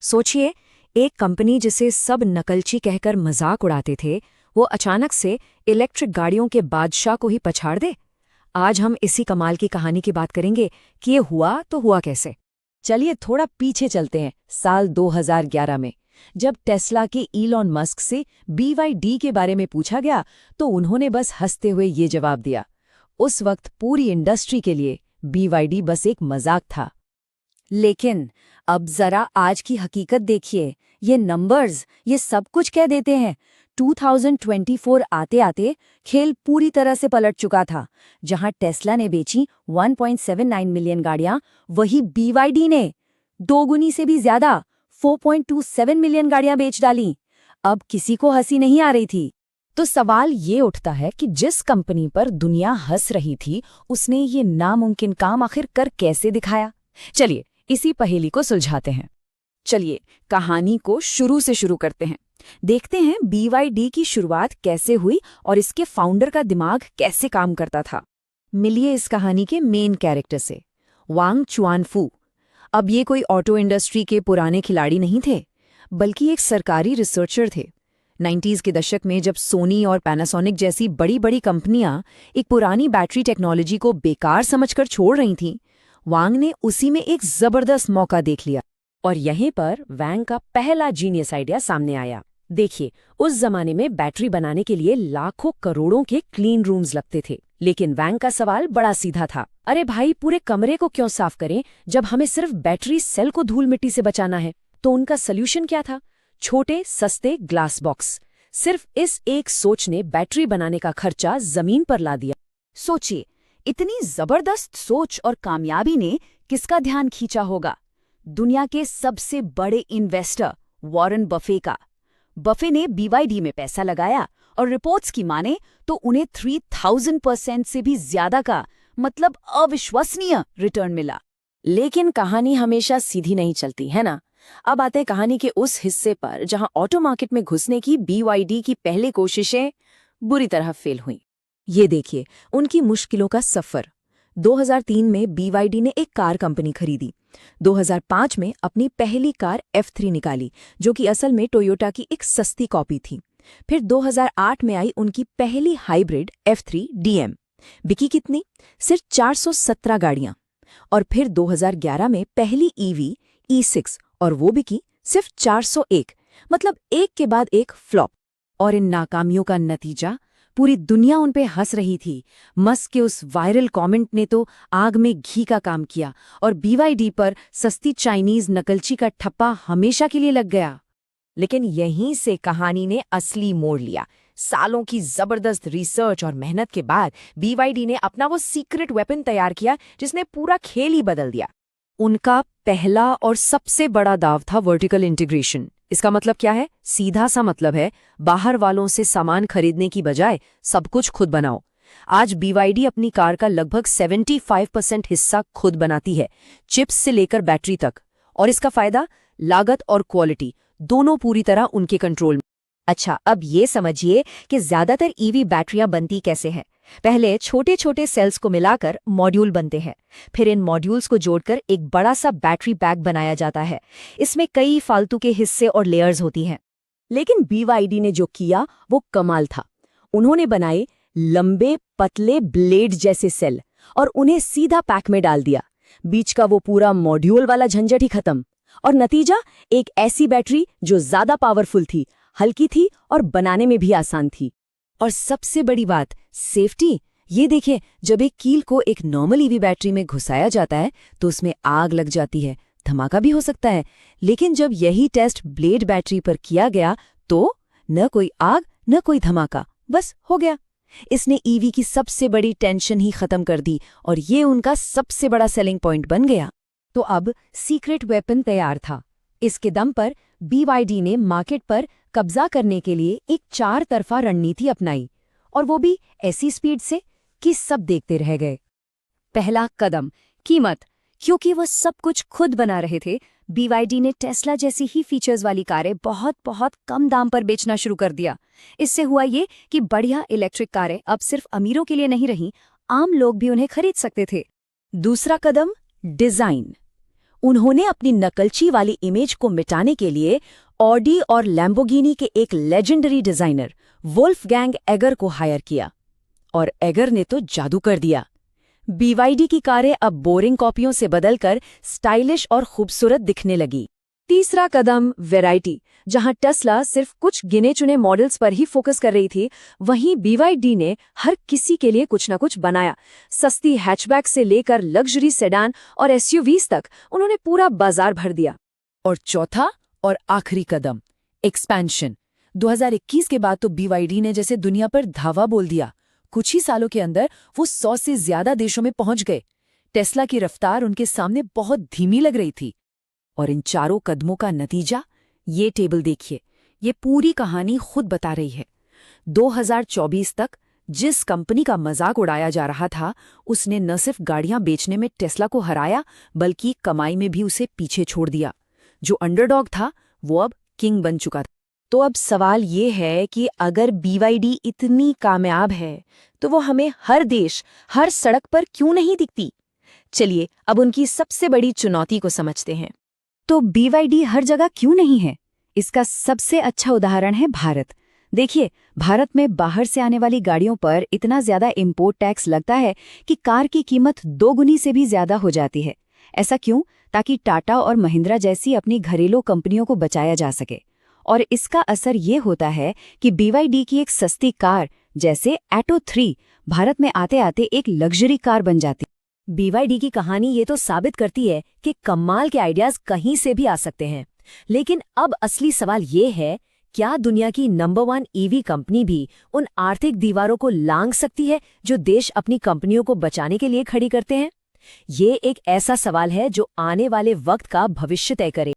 सोचिए, एक कंपनी जिसे सब नकलची कहकर मजाक उड़ाते थे, वो अचानक से इलेक्ट्रिक गाड़ियों के बादशाह को ही पछाड़ दे। आज हम इसी कमाल की कहानी की बात करेंगे कि ये हुआ तो हुआ कैसे। चलिए थोड़ा पीछे चलते हैं, साल 2011 में जब टेस्ला के इलॉन मस्क से BYD के बारे में पूछा गया तो उन्होंने बस हंसते हुए ये जवाब दिया। उस वक्त पूरी इंडस्ट्री के लिए BYD बस एक मजाक था। लेकिन अब जरा आज की हकीकत देखिए, ये नंबर्स ये सब कुछ कह देते हैं। 2024 आते आते खेल पूरी तरह से पलट चुका था। जहां टेस्ला ने बेची 1.79 मिलियन गाड़ियां, वही BYD ने दोगुनी से भी ज्यादा 4.27 मिलियन गाड़ियां बेच डाली। अब किसी को हंसी नहीं आ रही थी। तो सवाल ये उठता है कि जिस कंपनी पर दुनिया हंस रही थी, उसने ये नामुमकिन काम आखिर कर कैसे दिखाया। चलिए इसी पहेली को सुलझाते हैं। चलिए कहानी को शुरू से शुरू करते हैं। देखते हैं BYD की शुरुआत कैसे हुई और इसके फाउंडर का दिमाग कैसे काम करता था। मिलिए इस कहानी के मेन कैरेक्टर से, वांग चुआनफू। अब ये कोई ऑटो इंडस्ट्री के पुराने खिलाड़ी नहीं थे, बल्कि एक सरकारी रिसर्चर थे। 90s के दशक में जब सोनी और पैनासोनिक जैसी बड़ी बड़ी कंपनियां एक पुरानी बैटरी टेक्नोलॉजी को बेकार समझकर छोड़ रही थीं, वांग ने उसी में एक जबरदस्त मौका देख लिया। और यहीं पर वांग का पहला जीनियस आइडिया सामने आया। देखिए, उस जमाने में बैटरी बनाने के लिए लाखों करोड़ों के क्लीन रूम्स लगते थे, लेकिन वांग का सवाल बड़ा सीधा था। अरे भाई, पूरे कमरे को क्यों साफ करें जब हमें सिर्फ बैटरी सेल को धूल मिट्टी से बचाना है। तो उनका सल्यूशन क्या था? छोटे सस्ते ग्लास बॉक्स। सिर्फ इस एक सोच ने बैटरी बनाने का खर्चा जमीन पर ला दिया। सोचिए, इतनी जबरदस्त सोच और कामयाबी ने किसका ध्यान खींचा होगा? दुनिया के सबसे बड़े इन्वेस्टर वॉरेन बफे का। बफे ने BYD में पैसा लगाया और रिपोर्ट्स की माने तो उन्हें 3000% से भी ज्यादा का, मतलब अविश्वसनीय रिटर्न मिला। लेकिन कहानी हमेशा सीधी नहीं चलती है ना। अब आते हैं कहानी के उस हिस्से पर जहां ऑटो मार्केट में घुसने की BYD की पहली कोशिशें बुरी तरह फेल हुई। ये देखिए उनकी मुश्किलों का सफर। 2003 में BYD ने एक कार कंपनी खरीदी। 2005 में अपनी पहली कार F3 निकाली, जो कि असल में टोयोटा की एक सस्ती कॉपी थी। फिर 2008 में आई उनकी पहली हाइब्रिड F3 DM। बिकी कितनी? सिर्फ 417 गाड़ियां। और फिर 2011 में पहली EV E6, और वो बिकी सिर्फ 401। मतलब एक के बाद एक फ्लॉप। और इन नाकामियों का नतीजा? पूरी दुनिया उन पे हंस रही थी। मस्क के उस वायरल कमेंट ने तो आग में घी का काम किया और BYD पर सस्ती चाइनीज नकलची का ठप्पा हमेशा के लिए लग गया। लेकिन यहीं से कहानी ने असली मोड़ लिया। सालों की जबरदस्त रिसर्च और मेहनत के बाद BYD ने अपना वो सीक्रेट वेपन तैयार किया जिसने पूरा खेल ही बदल दिया। उनका पहला और सबसे बड़ा दाव था वर्टिकल इंटीग्रेशन। इसका मतलब क्या है? सीधा सा मतलब है, बाहर वालों से सामान खरीदने की बजाय सब कुछ खुद बनाओ। आज BYD अपनी कार का लगभग 75% हिस्सा खुद बनाती है, चिप्स से लेकर बैटरी तक। और इसका फायदा? लागत और क्वालिटी दोनों पूरी तरह उनके कंट्रोल में। अच्छा, अब ये समझिए कि ज्यादातर EV बैटरियां बनती कैसे हैं। पहले छोटे छोटे सेल्स को मिलाकर मॉड्यूल बनते हैं। फिर इन मॉड्यूल्स को जोड़कर एक बड़ा सा बैटरी पैक बनाया जाता है। इसमें कई फालतू के हिस्से और लेयर्स होती हैं। लेकिन BYD ने जो किया वो कमाल था। उन्होंने बनाए लंबे पतले ब्लेड जैसे सेल और उन्हें सीधा पैक में डाल दिया। बीच का वो पूरा मॉड्यूल वाला झंझट ही खत्म। और नतीजा? एक ऐसी बैटरी जो ज्यादा पावरफुल थी, हल्की थी और बनाने में भी आसान थी। और सबसे बड़ी बात, सेफ्टी। ये देखिए, जब एक कील को एक नॉर्मल EV बैटरी में घुसाया जाता है तो उसमें आग लग जाती है, धमाका भी हो सकता है। लेकिन जब यही टेस्ट ब्लेड बैटरी पर किया गया तो न कोई आग न कोई धमाका, बस हो गया। इसने EV की सबसे बड़ी टेंशन ही खत्म कर दी और ये उनका सबसे बड़ा सेलिंग पॉइंट बन गया। तो अब सीक्रेट वेपन तैयार था। इसके दम पर BYD ने मार्केट पर कब्जा करने के लिए एक 4 तरफा रणनीति अपनाई, और वो भी ऐसी स्पीड से कि सब देखते रह गए। पहला कदम, कीमत। क्योंकि वो सब कुछ खुद बना रहे थे, BYD ने टेस्ला जैसी ही फीचर्स वाली कारें बहुत बहुत कम दाम पर बेचना शुरू कर दिया। इससे हुआ ये कि बढ़िया इलेक्ट्रिक कारें अब सिर्फ अमीरों के लिए नहीं रहीं, आम लोग भी उन्हें खरीद सकते थे। दूसरा कदम, डिजाइन। उन्होंने अपनी नकलची वाली इमेज को मिटाने के लिए ऑडी और लैम्बोर्गिनी के एक लेजेंडरी डिजाइनर वोल्फगैंग एगर को हायर किया। और एगर ने तो जादू कर दिया। BYD की कारें अब बोरिंग कॉपियों से बदलकर स्टाइलिश और खूबसूरत दिखने लगी। तीसरा कदम वैरायटी। जहां टेस्ला सिर्फ कुछ गिने चुने मॉडल्स पर ही फोकस कर रही थी, वहीं BYD ने हर किसी के लिए कुछ न कुछ बनाया। सस्ती हैचबैक से लेकर लग्जरी सेडान और SUVs तक उन्होंने पूरा बाजार भर दिया। और चौथा और आखिरी कदम, एक्सपेंशन। 2021 के बाद तो BYD ने जैसे दुनिया पर धावा बोल दिया। कुछ ही सालों के अंदर वो 100 से ज्यादा देशों में पहुंच गए। टेस्ला की रफ्तार उनके सामने बहुत धीमी लग रही थी। और इन चारों कदमों का नतीजा, ये टेबल देखिए। ये पूरी कहानी खुद बता रही है। 2024 तक जिस कंपनी का मजाक उड़ाया जा रहा था, उसने न सिर्फ गाड़ियां बेचने में टेस्ला को हराया, बल्कि कमाई में भी उसे पीछे छोड़ दिया। जो अंडरडॉग था, वो अब किंग बन चुका था। तो अब सवाल ये है कि अगर BYD इतनी कामयाब है, तो वो हमें हर देश, हर सड़क पर क्यों नहीं दिखती? चलिए अब उनकी सबसे बड़ी चुनौती को समझते हैं। तो BYD हर जगह क्यों नहीं है? इसका सबसे अच्छा उदाहरण है भारत। देखिए, भारत में बाहर से आने वाली गाड़ियों पर इतना ज्यादा इंपोर्ट टैक्स लगता है कि कार की कीमत 2 गुनी से भी ज्यादा हो जाती है। ऐसा क्यों? ताकि टाटा और महिंद्रा जैसी अपनी घरेलू कंपनियों को बचाया जा सके। और इसका असर ये होता है कि BYD की एक सस्ती कार जैसे एटो 3 भारत में आते आते एक लग्जरी कार बन जाती। BYD की कहानी ये तो साबित करती है कि कमाल के आइडियाज कहीं से भी आ सकते हैं। लेकिन अब असली सवाल ये है, क्या दुनिया की नंबर 1 EV कंपनी भी उन आर्थिक दीवारों को लांघ सकती है जो देश अपनी कंपनियों को बचाने के लिए खड़ी करते हैं? ये एक ऐसा सवाल है जो आने वाले वक्त का भविष्य तय करे।